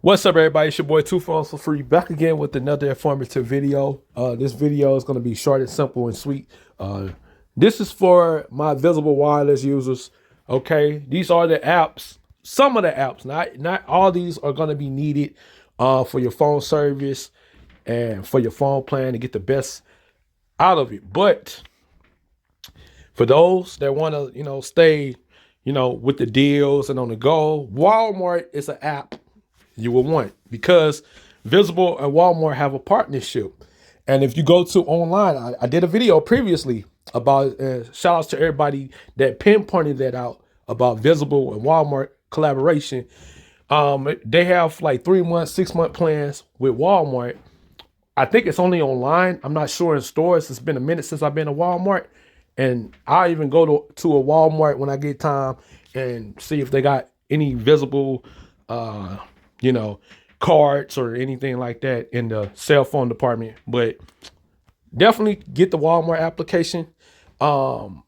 What's up, everybody? It's your boy TuPhones for free, back again with another informative video. This video is going to be short and simple and sweet. This is for my visible wireless users. Okay, these are the apps. Some of the apps, not all these, are going to be needed for your phone service and for your phone plan to get the best out of it. But for those that want to, stay, with the deals and on the go, Walmart is an app you will want, because Visible and Walmart have a partnership. And if you go to online, I did a video previously about, shout outs to everybody that pinpointed that out about Visible and Walmart collaboration. They have like 3-month, 6-month plans with Walmart. I think it's only online. I'm not sure in stores. It's been a minute since I've been to Walmart. And I even go to a Walmart when I get time and see if they got any Visible cards or anything like that in the cell phone department. But definitely get the Walmart application, and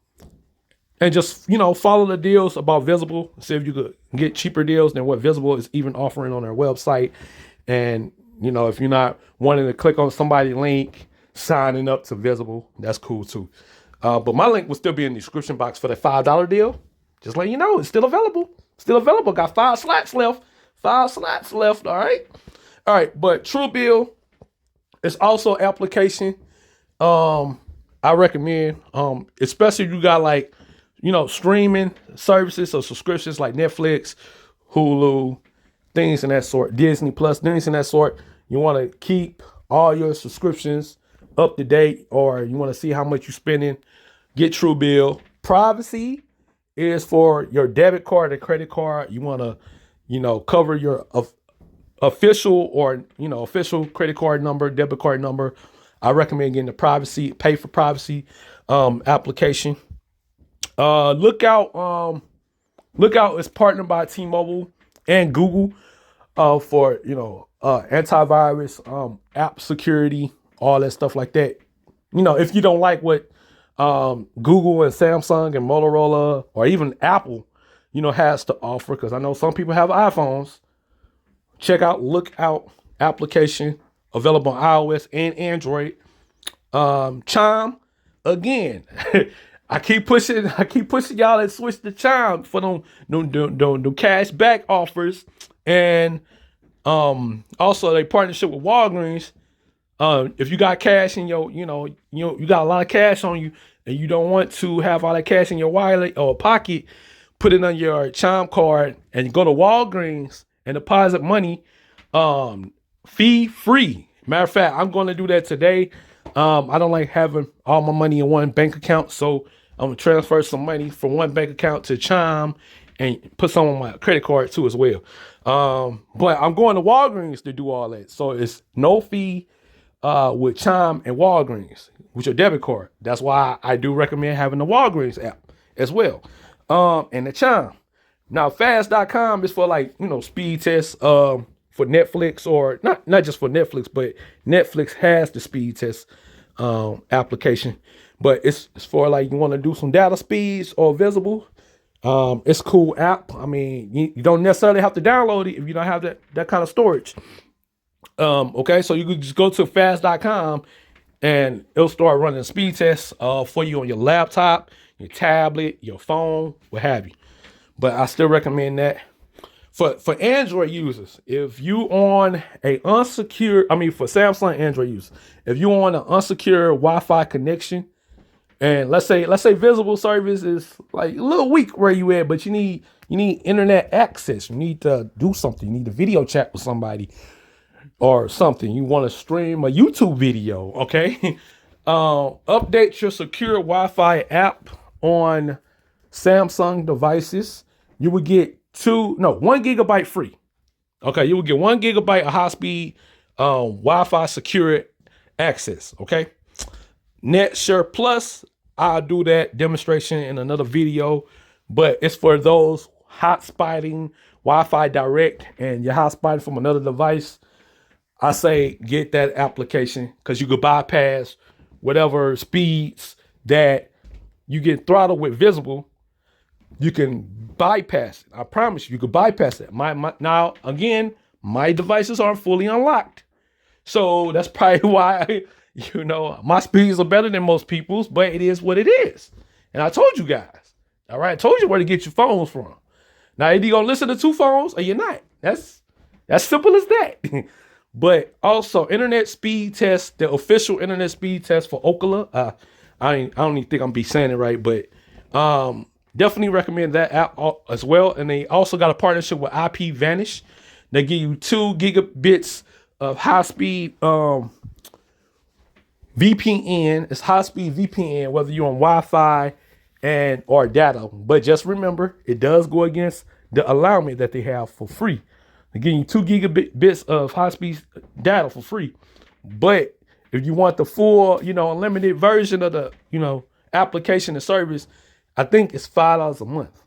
just, follow the deals about Visible. See if you could get cheaper deals than what Visible is even offering on their website. And, if you're not wanting to click on somebody's link, signing up to Visible, that's cool too. But my link will still be in the description box for the $5 deal. Just letting you know, it's still available. Still available. Got 5 slots left. 5 slots left. All right. But Truebill is also application. I recommend, especially if you got streaming services or subscriptions like Netflix, Hulu, things in that sort, Disney Plus, things in that sort. You want to keep all your subscriptions up to date, or you want to see how much you're spending, get Truebill. Privacy is for your debit card or credit card. You want to cover your official or, official credit card number, debit card number. I recommend getting the privacy, pay for privacy application. Lookout is partnered by T-Mobile and Google for, antivirus, app security, all that stuff like that. If you don't like what Google and Samsung and Motorola or even Apple has to offer, because I know some people have iPhones, check out Lookout application, available on iOS and Android. Chime, again, I keep pushing y'all to switch to Chime for them cash back offers. And also they partnership with Walgreens. If you got cash in you got a lot of cash on you and you don't want to have all that cash in your wallet or pocket, put it on your Chime card and go to Walgreens and deposit money fee free. Matter of fact, I'm going to do that today. I don't like having all my money in one bank account, so I'm going to transfer some money from one bank account to Chime and put some on my credit card too as well. But I'm going to Walgreens to do all that. So it's no fee with Chime and Walgreens with your debit card. That's why I do recommend having the Walgreens app as well. And the Chime. Now, fast.com is for speed tests for Netflix, or not just for Netflix, but Netflix has the speed test application. But it's for you want to do some data speeds or Visible. It's a cool app. I mean, you don't necessarily have to download it if you don't have that kind of storage. Okay, so you could just go to fast.com and it'll start running speed tests for you on your laptop, your tablet, your phone, what have you. But I still recommend that. For Android users, if you on a for Samsung Android users, if you on an unsecure Wi-Fi connection, and let's say Visible service is a little weak where you at, but you need internet access. You need to do something. You need to video chat with somebody or something. You want to stream a YouTube video, okay? Update your secure Wi-Fi app on Samsung devices. You would get 1 gigabyte free. Okay, you will get 1 gigabyte of high-speed Wi-Fi secure access. Okay, NetShare Plus, I'll do that demonstration in another video, but it's for those hotspotting Wi-Fi direct and you're hotspotting from another device. I say get that application because you could bypass whatever speeds that you get throttled with Visible. You can bypass it. I promise you could bypass it. My my devices aren't fully unlocked. So that's probably why, my speeds are better than most people's, but it is what it is. And I told you guys, all right, I told you where to get your phones from. Now, either you're going to listen to TuPhones or you're not. That's simple as that. But also, internet speed test, the official internet speed test for Okla. I don't even think I'm be saying it right, but definitely recommend that app as well. And they also got a partnership with Ipvanish. They give you 2 gigabits of high speed VPN. It's high speed VPN, whether you're on Wi-Fi or data. But just remember, it does go against the allowance that they have for free. They're giving you 2 gigabits of high speed data for free. But if you want the full, unlimited version of the, application and service, I think it's $5 a month.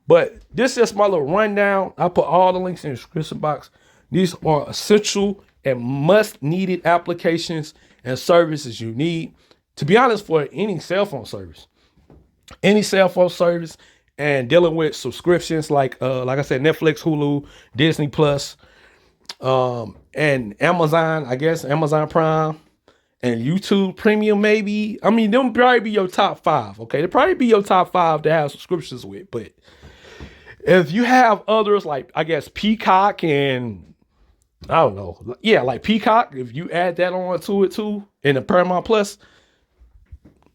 But this is just my little rundown. I put all the links in the description box. These are essential and must needed applications and services you need, to be honest, for any cell phone service. Any cell phone service and dealing with subscriptions like I said, Netflix, Hulu, Disney Plus, and Amazon, I guess, Amazon Prime and YouTube Premium, maybe. I mean, them probably be your top 5, okay? They'll probably be your top 5 to have subscriptions with, but if you have others like, I guess, Peacock and I don't know. Yeah, like Peacock, if you add that on to it too, in the Paramount Plus,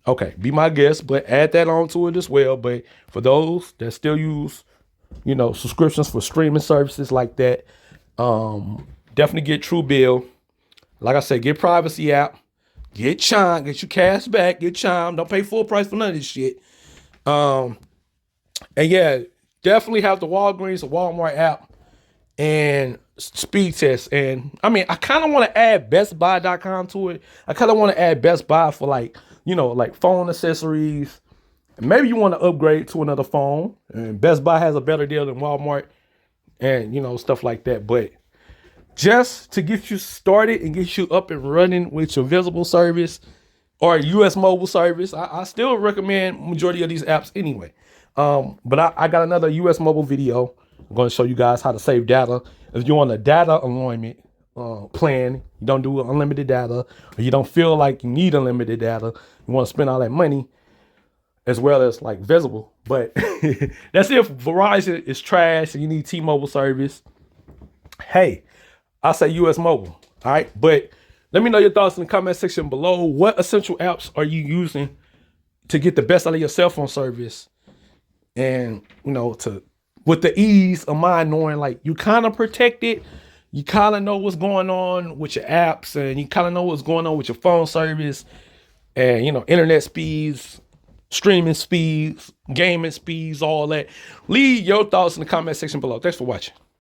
okay, be my guest, but add that on to it as well. But for those that still use, subscriptions for streaming services like that, definitely get Truebill. Like I said, get Privacy app, get Chime, get your cash back, get Chime. Don't pay full price for none of this shit. And yeah, definitely have the Walgreens or Walmart app and speed test. And I mean, I kind of want to add bestbuy.com to it. I kind of want to add Best Buy for like phone accessories. And maybe you want to upgrade to another phone. And Best Buy has a better deal than Walmart and, stuff like that. But just to get you started and get you up and running with your Visible service or US mobile service, I still recommend majority of these apps anyway. But I got another US mobile video. I'm going to show you guys how to save data. If you're on a data unlimited plan, you don't do unlimited data, or you don't feel like you need unlimited data, you want to spend all that money, as well as like Visible. But that's if Verizon is trash and you need T-Mobile service. Hey, I say US mobile. All right. But let me know your thoughts in the comment section below. What essential apps are you using to get the best out of your cell phone service? And, with the ease of mind, knowing like you kind of protected, you kind of know what's going on with your apps, and you kind of know what's going on with your phone service and, internet speeds, streaming speeds, gaming speeds, all that. Leave your thoughts in the comment section below. Thanks for watching.